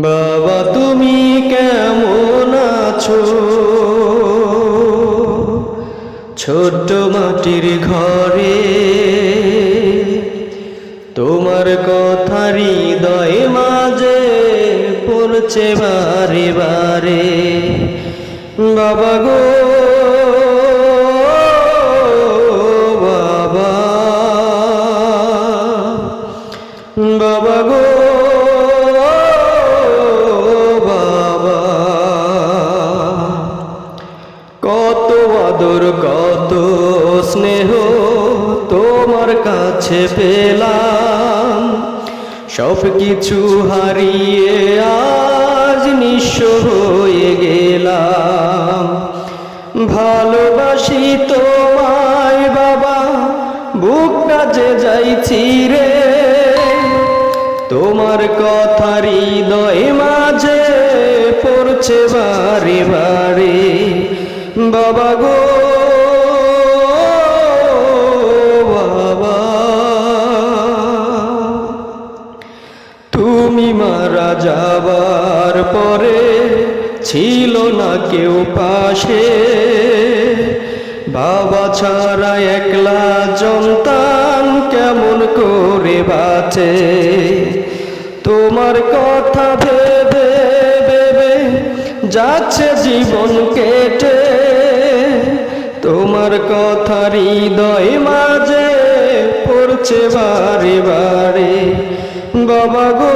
বাবা তুমি কেমন আছো? ছোট্ট মাটির ঘরে তোমার কথা হৃদয় মাঝে পড়ছে বারে বারে। বাবা গো বাবা, বাবা গো বাবা, কত আদর কত স্নেহ তোমার কাছে পেলাম, সব কিছু হারিয়ে আজ নিঃস্ব হয়ে গেলাম। ভালোবাসি তোমায় বাবা, বুকটা যে যাইছি রে, তোমার কথা হৃদয় মাঝে পড়ছে বারে বারে। বাবা গো বাবা, তুমি মারা যাবার পরে ছিল না কেউ পাশে, বাবা ছাড়া একলা সন্তান কেমন করে বাঁচে। তোমার কথা ভেবে ভেবে যাচ্ছে জীবন কেটে, তোমার কথা হৃদয় মাঝে পড়ছে বারে বারে। বাবা গো